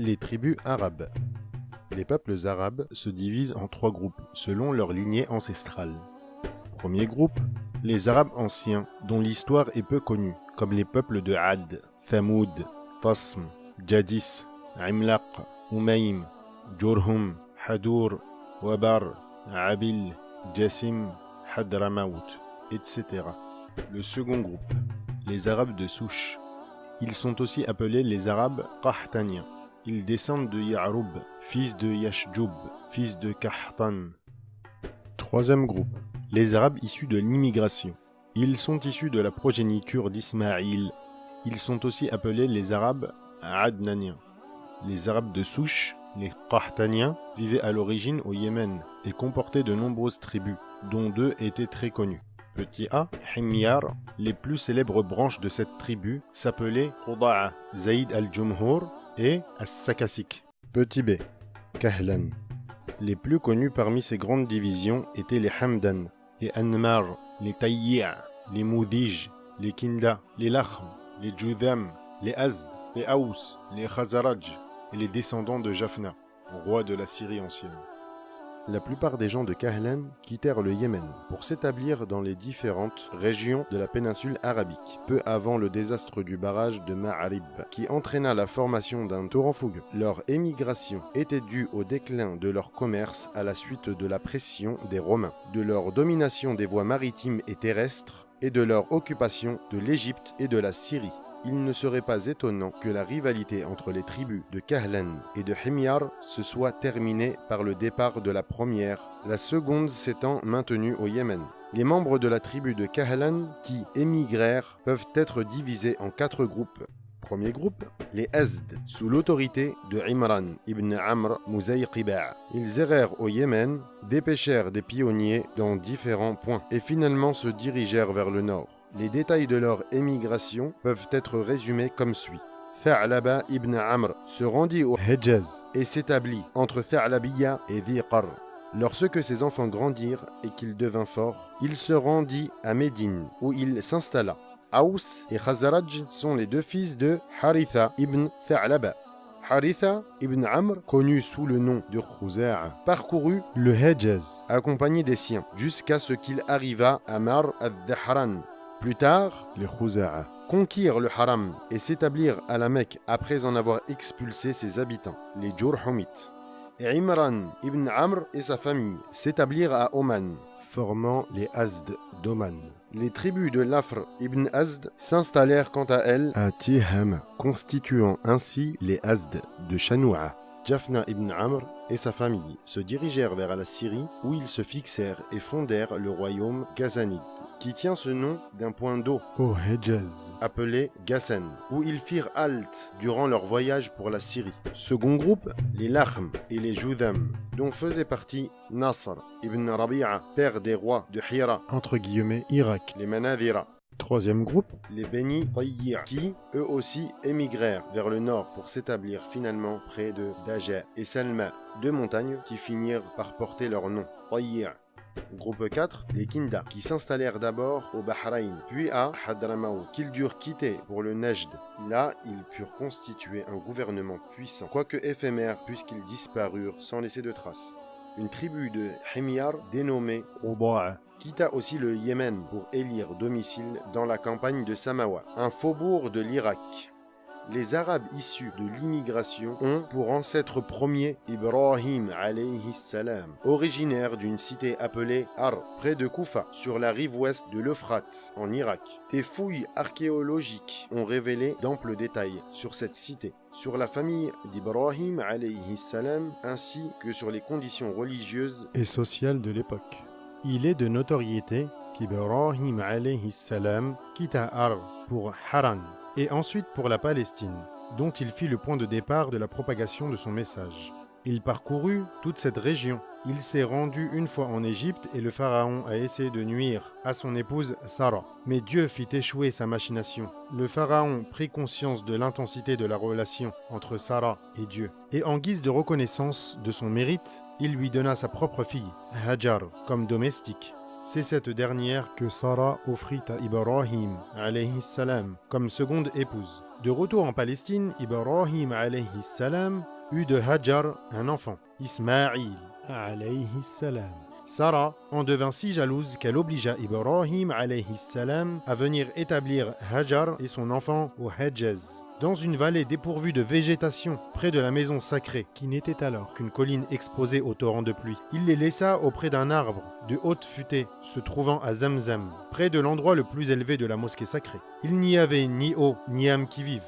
Les tribus arabes. Les peuples arabes se divisent en 3 groupes, selon leur lignée ancestrale. Premier groupe, les Arabes anciens, dont l'histoire est peu connue, comme les peuples de Ad, Thamoud, Tasm, Jadis, Imlaq, Umaym, Jurhum, Hadour, Wabar, Abil, Jassim, Hadramaut, etc. Le second groupe, les Arabes de souche. Ils sont aussi appelés les Arabes Qahtaniens. Ils descendent de Ya'roub, fils de Yashjoub, fils de Qahtan. Troisième groupe, les Arabes issus de l'immigration. Ils sont issus de la progéniture d'Ismaïl. Ils sont aussi appelés les Arabes Adnaniens. Les Arabes de souche, les Qahtaniens, vivaient à l'origine au Yémen et comportaient de nombreuses tribus, dont 2 étaient très connues. Petit a, Himyar, les plus célèbres branches de cette tribu s'appelaient Quda'a, Zaïd al-Jumhur et As-Sakasik. Petit b, Kahlan. Les plus connus parmi ces grandes divisions étaient les Hamdan, les Anmar, les Tayyi'a, les Moudij, les Kinda, les Lakhm, les Judham, les Azd, les Aous, les Khazaraj et les descendants de Japhna, roi de la Syrie ancienne. La plupart des gens de Kahlan quittèrent le Yémen pour s'établir dans les différentes régions de la péninsule arabique, peu avant le désastre du barrage de Ma'arib, qui entraîna la formation d'un torrent fougueux. Leur émigration était due au déclin de leur commerce à la suite de la pression des Romains, de leur domination des voies maritimes et terrestres, et de leur occupation de l'Égypte et de la Syrie. Il ne serait pas étonnant que la rivalité entre les tribus de Kahlan et de Himyar se soit terminée par le départ de la première, la seconde s'étant maintenue au Yémen. Les membres de la tribu de Kahlan qui émigrèrent peuvent être divisés en 4 groupes. Premier groupe, les Azd, sous l'autorité de Imran ibn Amr Muzayqiba'. Ils errèrent au Yémen, dépêchèrent des pionniers dans différents points et finalement se dirigèrent vers le nord. Les détails de leur émigration peuvent être résumés comme suit. Tha'laba ibn Amr se rendit au Hejaz et s'établit entre Tha'labiya et Dhiqar. Lorsque ses enfants grandirent et qu'il devint fort, il se rendit à Médine où il s'installa. Aous et Khazaraj sont les 2 fils de Haritha ibn Tha'laba. Haritha ibn Amr, connu sous le nom de Khuza'a, parcourut le Hejaz accompagné des siens jusqu'à ce qu'il arriva à Mar al-Dhahran. Plus tard, les Khuza'a conquirent le Haram et s'établirent à la Mecque après en avoir expulsé ses habitants, les Jurhumites. Et Imran ibn Amr et sa famille s'établirent à Oman, formant les Azd d'Oman. Les tribus de Lafr ibn Azd s'installèrent quant à elles à Tihama, constituant ainsi les Azd de Shanoua. Japhna ibn Amr et sa famille se dirigèrent vers la Syrie où ils se fixèrent et fondèrent le royaume ghazanide, qui tient ce nom d'un point d'eau au Hejaz, appelé Ghassan, où ils firent halte durant leur voyage pour la Syrie. Second groupe, les Lakhm et les Judham, dont faisait partie Nasr ibn Rabi'a, père des rois de Hira, entre guillemets Irak, les Manadhira. Troisième groupe, les Beni Tayyi'a, qui, eux aussi, émigrèrent vers le nord pour s'établir finalement près de Daja et Salma, 2 montagnes qui finirent par porter leur nom, Tayyi'a. Groupe 4, les Kinda, qui s'installèrent d'abord au Bahreïn, puis à Hadramaut, qu'ils durent quitter pour le Najd. Là, ils purent constituer un gouvernement puissant, quoique éphémère puisqu'ils disparurent sans laisser de traces. Une tribu de Himyar dénommée Quda'a quitta aussi le Yémen pour élire domicile dans la campagne de Samawa, un faubourg de l'Irak. Les Arabes issus de l'immigration ont pour ancêtre premier Ibrahim alayhi salam, originaire d'une cité appelée Ar, près de Koufa, sur la rive ouest de l'Euphrate, en Irak. Des fouilles archéologiques ont révélé d'amples détails sur cette cité, sur la famille d'Ibrahim alayhi salam, ainsi que sur les conditions religieuses et sociales de l'époque. Il est de notoriété qu'Ibrahim alayhi salam quitta Ar pour Haran, et ensuite pour la Palestine, dont il fit le point de départ de la propagation de son message. Il parcourut toute cette région. Il s'est rendu une fois en Égypte et le pharaon a essayé de nuire à son épouse Sarah. Mais Dieu fit échouer sa machination. Le pharaon prit conscience de l'intensité de la relation entre Sarah et Dieu. Et en guise de reconnaissance de son mérite, il lui donna sa propre fille, Hajar, comme domestique. C'est cette dernière que Sarah offrit à Ibrahim alayhi salam comme seconde épouse. De retour en Palestine, Ibrahim alayhi salam eut de Hajar un enfant, Ismaïl, alayhi salam. Sarah en devint si jalouse qu'elle obligea Ibrahim alayhi salam à venir établir Hajar et son enfant au Hejaz, dans une vallée dépourvue de végétation, près de la maison sacrée, qui n'était alors qu'une colline exposée au torrent de pluie. Il les laissa auprès d'un arbre de haute futée, se trouvant à Zamzam, près de l'endroit le plus élevé de la mosquée sacrée. Il n'y avait ni eau, ni âme qui vive.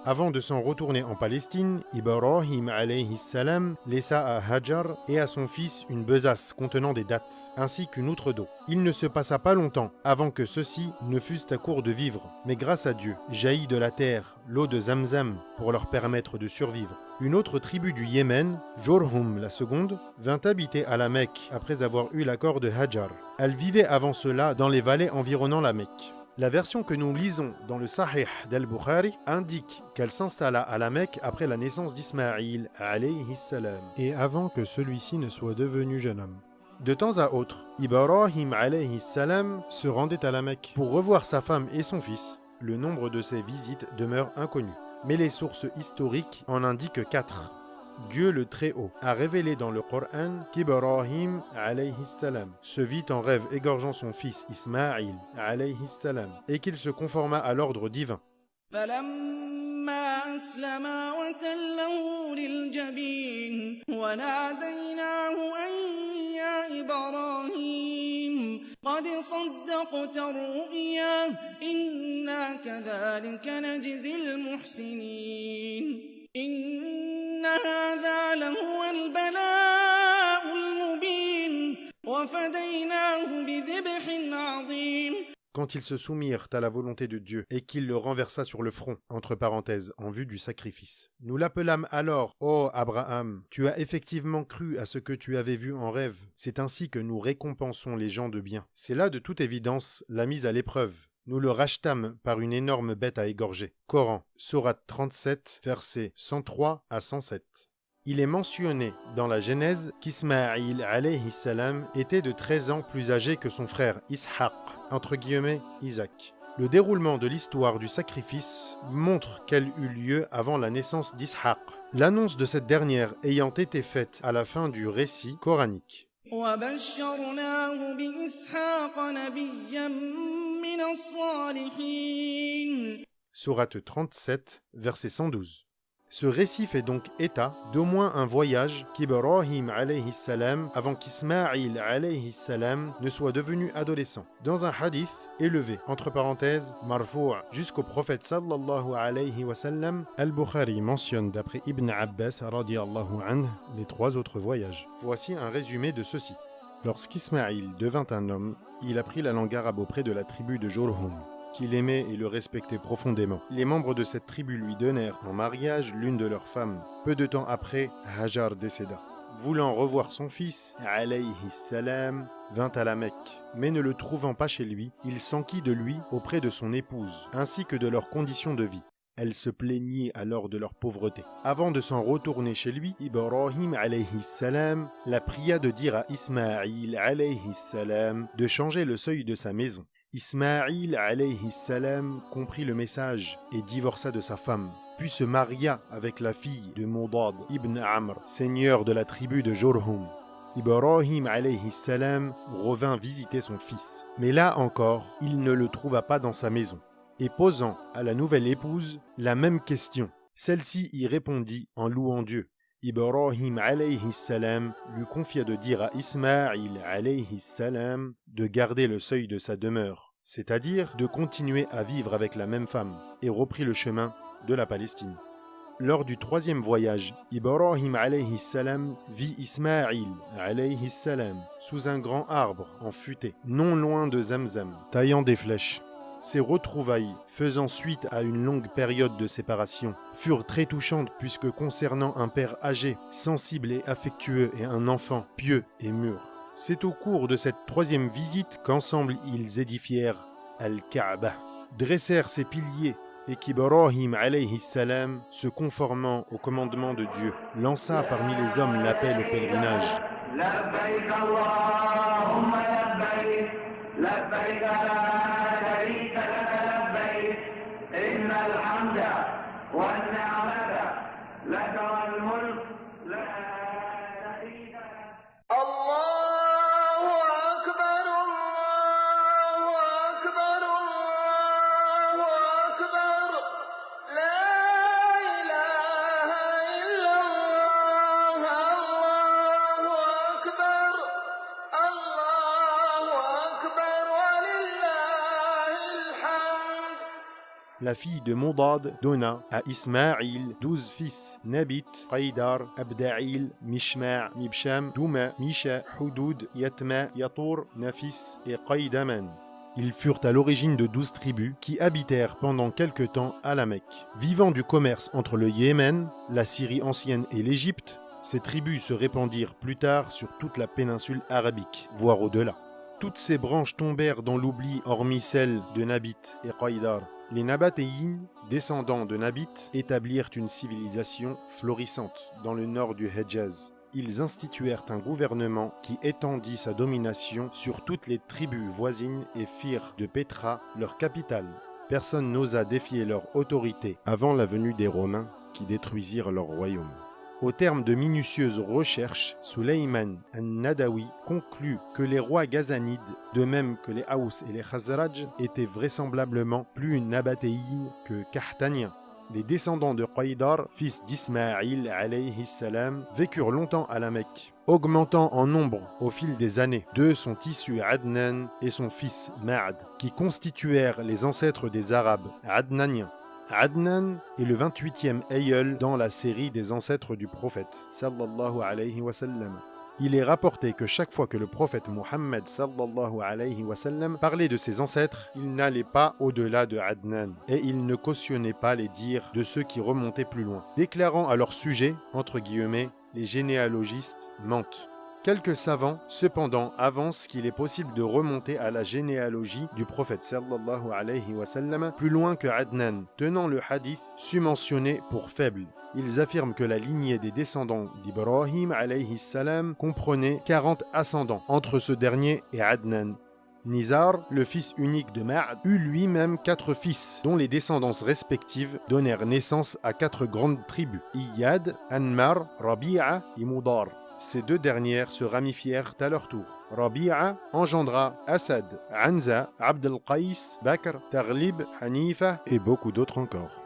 Avant de s'en retourner en Palestine, Ibrahim alayhi salam laissa à Hajar et à son fils une besace contenant des dattes, ainsi qu'une outre d'eau. Il ne se passa pas longtemps avant que ceux-ci ne fussent à court de vivres, mais grâce à Dieu, jaillit de la terre l'eau de Zamzam pour leur permettre de survivre. Une autre tribu du Yémen, Jurhum la seconde, vint habiter à la Mecque après avoir eu l'accord de Hajar. Elle vivait avant cela dans les vallées environnant la Mecque. La version que nous lisons dans le Sahih d'Al-Bukhari indique qu'elle s'installa à la Mecque après la naissance d'Ismaïl alayhi salam et avant que celui-ci ne soit devenu jeune homme. De temps à autre, Ibrahim alayhi salam se rendait à la Mecque pour revoir sa femme et son fils. Le nombre de ses visites demeure inconnu, mais les sources historiques en indiquent 4. Dieu le Très-Haut a révélé dans le Coran qu'Ibrahim alayhi salam se vit en rêve égorgeant son fils Ismaïl alayhi salam et qu'il se conforma à l'ordre divin. فلما أسلما وتله للجبين وناديناه أن يا إبراهيم قد صدقت الرؤيا إنا كذلك نجزي المحسنين إن هذا لهو البلاء المبين وفديناه بذبح عظيم. Quand ils se soumirent à la volonté de Dieu et qu'il le renversa sur le front, entre parenthèses, en vue du sacrifice. Nous l'appelâmes alors, ô Abraham, tu as effectivement cru à ce que tu avais vu en rêve. C'est ainsi que nous récompensons les gens de bien. C'est là de toute évidence la mise à l'épreuve. Nous le rachetâmes par une énorme bête à égorger. Coran, sourate 37, versets 103 à 107. Il est mentionné dans la Genèse qu'Ismaïl alayhi salam était de 13 ans plus âgé que son frère Ishaq, entre guillemets Isaac. Le déroulement de l'histoire du sacrifice montre qu'elle eut lieu avant la naissance d'Ishaq, l'annonce de cette dernière ayant été faite à la fin du récit coranique. Sourate 37, verset 112. Ce récit fait donc état d'au moins un voyage qu'Ibrahim alayhi salam, avant qu'Ismaïl alayhi salam ne soit devenu adolescent. Dans un hadith élevé, entre parenthèses, marfou' jusqu'au prophète sallallahu alayhi wa sallam, Al-Bukhari mentionne d'après Ibn Abbas radiyallahu anhu les 3 autres voyages. Voici un résumé de ceux-ci. Lorsqu'Ismaïl devint un homme, il apprit la langue arabe auprès de la tribu de Jurhum, qu'il aimait et le respectait profondément. Les membres de cette tribu lui donnèrent en mariage l'une de leurs femmes. Peu de temps après, Hajar décéda. Voulant revoir son fils, alayhi salam, vint à la Mecque, mais ne le trouvant pas chez lui, il s'enquit de lui auprès de son épouse, ainsi que de leurs conditions de vie. Elle se plaignit alors de leur pauvreté. Avant de s'en retourner chez lui, Ibrahim alayhi salam la pria de dire à Ismaïl alayhi salam de changer le seuil de sa maison. Ismaïl alayhi salam comprit le message et divorça de sa femme, puis se maria avec la fille de Mudad ibn Amr, seigneur de la tribu de Jurhum. Ibrahim alayhi salam revint visiter son fils, mais là encore, il ne le trouva pas dans sa maison. Et posant à la nouvelle épouse la même question, celle-ci y répondit en louant Dieu. Ibrahim alayhi salam lui confia de dire à Ismaïl alayhi salam de garder le seuil de sa demeure, c'est-à-dire de continuer à vivre avec la même femme, et reprit le chemin de la Palestine. Lors du 3e voyage, Ibrahim alayhi salam vit Ismaïl alayhi salam sous un grand arbre en futaie, non loin de Zamzam, taillant des flèches. Ces retrouvailles, faisant suite à une longue période de séparation, furent très touchantes puisque concernant un père âgé, sensible et affectueux et un enfant pieux et mûr. C'est au cours de cette 3e visite qu'ensemble ils édifièrent Al-Kaaba, dressèrent ses piliers et qu'Ibrahim alayhi salam, se conformant au commandement de Dieu, lança parmi les hommes l'appel au pèlerinage. لبيك اللهم لبيك لبيك لا شريك لك لبيك إن الحمد والنعمة لك الملك لا شريك له الله أكبر الله أكبر الله أكبر لا إله إلا الله الله أكبر ولله الحمد. La fille de Modad donna à Ismaïl 12 fils, Nabit, Qaïdar, Abda'il, Mishma', Mibsham, Douma, Misha, Houdoud, Yatma, Yatour, Nafis et Qaïdaman. Ils furent à l'origine de 12 tribus qui habitèrent pendant quelque temps à la Mecque. Vivant du commerce entre le Yémen, la Syrie ancienne et l'Égypte, ces tribus se répandirent plus tard sur toute la péninsule arabique, voire au-delà. Toutes ces branches tombèrent dans l'oubli hormis celles de Nabit et Qaïdar. Les Nabatéines, descendants de Nabit, établirent une civilisation florissante dans le nord du Hedjaz. Ils instituèrent un gouvernement qui étendit sa domination sur toutes les tribus voisines et firent de Pétra leur capitale. Personne n'osa défier leur autorité avant la venue des Romains qui détruisirent leur royaume. Au terme de minutieuses recherches, Sulayman al-Nadawi conclut que les rois ghazanides, de même que les Haous et les Khazraj, étaient vraisemblablement plus nabatéines que qahtaniens. Les descendants de Qaïdar, fils d'Ismaïl alayhi salam, vécurent longtemps à la Mecque, augmentant en nombre au fil des années. D'eux sont issus Adnan et son fils Ma'ad, qui constituèrent les ancêtres des Arabes adnaniens. Adnan est le 28e aïeul dans la série des ancêtres du prophète, sallallahu alayhi wa sallam. Il est rapporté que chaque fois que le prophète Muhammad sallallahu alayhi wa sallam parlait de ses ancêtres, il n'allait pas au-delà de Adnan et il ne cautionnait pas les dires de ceux qui remontaient plus loin, déclarant à leur sujet, entre guillemets, les généalogistes mentent. Quelques savants, cependant, avancent qu'il est possible de remonter à la généalogie du prophète sallallahu alayhi wa sallam plus loin que Adnan, tenant le hadith submentionné pour faible. Ils affirment que la lignée des descendants d'Ibrahim alayhi salam comprenait 40 ascendants entre ce dernier et Adnan. Nizar, le fils unique de Ma'ad, eut lui-même 4 fils, dont les descendances respectives donnèrent naissance à 4 grandes tribus, Iyad, Anmar, Rabi'a et Mudar. Ces 2 dernières se ramifièrent à leur tour. Rabi'a engendra Asad, Anza, Abd al-Qais, Bakr, Taghlib, Hanifa et beaucoup d'autres encore.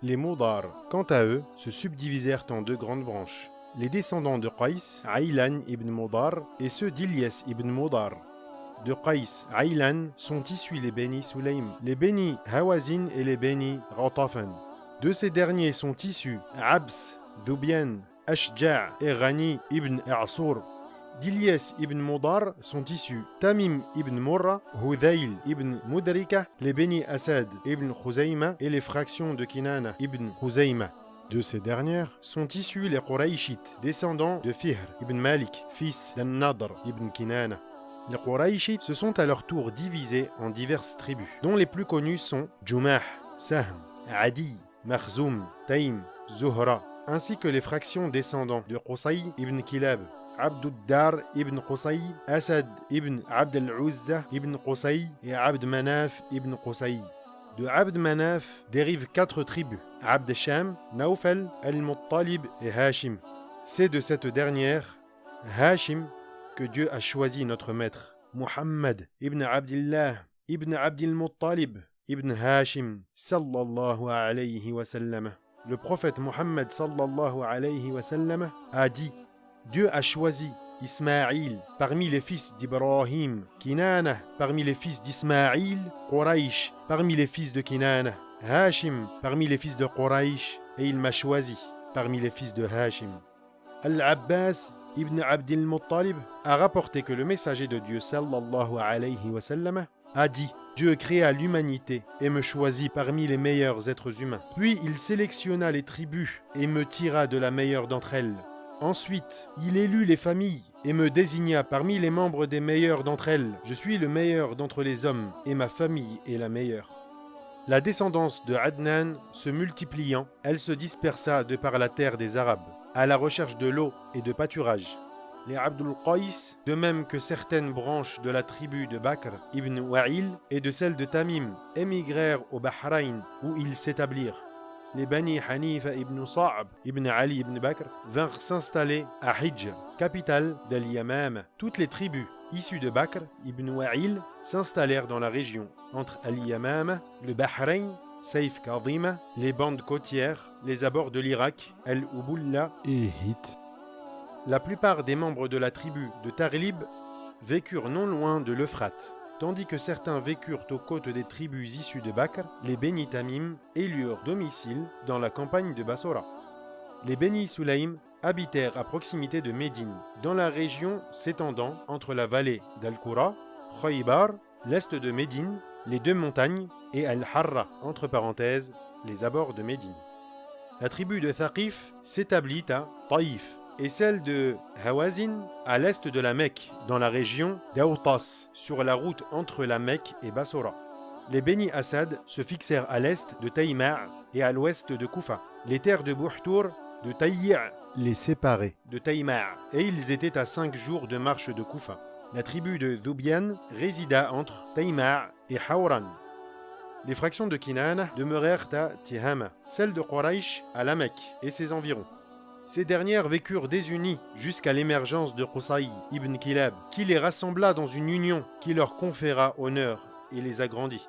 Les Mudar, quant à eux, se subdivisèrent en 2 grandes branches. Les descendants de Qais, Aylan ibn Mudar, et ceux d'Ilyas ibn Mudar. De Qais, Aylan sont issus les Beni Sulaym, les Beni Hawazin et les Beni Ghatafan. De ces derniers sont issus Abs, Dhubian, Ashja' et Ghani ibn A'sour. D'Ilyas ibn Mudar sont issus Tamim ibn Murra, Hudayl ibn Mudrika, les Beni Asad ibn Khuzayma et les fractions de Kinana ibn Khuzayma. De ces dernières sont issus les Qurayshites, descendants de Fihr ibn Malik, fils d'An-Nadr ibn Kinana. Les Qurayshites se sont à leur tour divisés en diverses tribus, dont les plus connues sont Jumah, Sahm, Adi, Makhzoum, Taym, Zuhra, ainsi que les fractions descendants de Qusay ibn Kilab, Abduddar ibn Qusay, Asad ibn Abd al-Uzza ibn Qusay et Abd Manaf ibn Qusay. De Abd Manaf dérivent 4 tribus, Abd Sham, Naufal, Al-Muttalib et Hashim. C'est de cette dernière, Hashim, que Dieu a choisi notre maître, Muhammad ibn Abdillah ibn Abdil Muttalib ibn Hashim sallallahu alayhi wa sallam. Le prophète Muhammad sallallahu alayhi wa sallam a dit: Dieu a choisi Ismaïl parmi les fils d'Ibrahim, Kinana parmi les fils d'Ismaïl, Quraysh parmi les fils de Kinana, Hashim parmi les fils de Quraysh, et il m'a choisi parmi les fils de Hashim. Al-Abbas ibn Abdil Muttalib a rapporté que le messager de Dieu sallallahu alayhi wa sallam a dit: Dieu créa l'humanité et me choisit parmi les meilleurs êtres humains. Puis il sélectionna les tribus et me tira de la meilleure d'entre elles. Ensuite, il élut les familles et me désigna parmi les membres des meilleurs d'entre elles. Je suis le meilleur d'entre les hommes et ma famille est la meilleure. La descendance de Adnan se multipliant, elle se dispersa de par la terre des Arabes, à la recherche de l'eau et de pâturage. Les Abdul Qais, de même que certaines branches de la tribu de Bakr ibn Wa'il et de celle de Tamim, émigrèrent au Bahreïn où ils s'établirent. les Bani Hanifa ibn Sa'b ibn Ali ibn Bakr vinrent s'installer à Hijr, capitale d'Al-Yamama. Toutes les tribus issues de Bakr ibn Wa'il s'installèrent dans la région, entre Al-Yamama, le Bahreïn, Saïf Kadhima, les bandes côtières, les abords de l'Irak, Al-Ubulla et Hit. La plupart des membres de la tribu de Taghlib vécurent non loin de l'Euphrate, tandis que certains vécurent aux côtes des tribus issues de Bakr, les Beni Tamim élurent domicile dans la campagne de Bassora. Les Beni Sulaym habitèrent à proximité de Médine, dans la région s'étendant entre la vallée d'Al-Qura, Khaybar, l'est de Médine, les deux montagnes, et Al-Harra, entre parenthèses, les abords de Médine. La tribu de Thaqif s'établit à Taïf, et celle de Hawazin à l'est de la Mecque, dans la région d'Aoutas, sur la route entre la Mecque et Bassora. Les Beni Assad se fixèrent à l'est de Taïma' et à l'ouest de Koufa. Les terres de Bouhtour, de Taïy' les séparaient de Taïma', et ils étaient à 5 jours de marche de Koufa. La tribu de Dhubian résida entre Taïma' et Hawran. Les fractions de Kinana demeurèrent à Tihama, celles de Quraysh à la Mecque et ses environs. Ces dernières vécurent désunies jusqu'à l'émergence de Qusay ibn Kilab, qui les rassembla dans une union qui leur conféra honneur et les agrandit.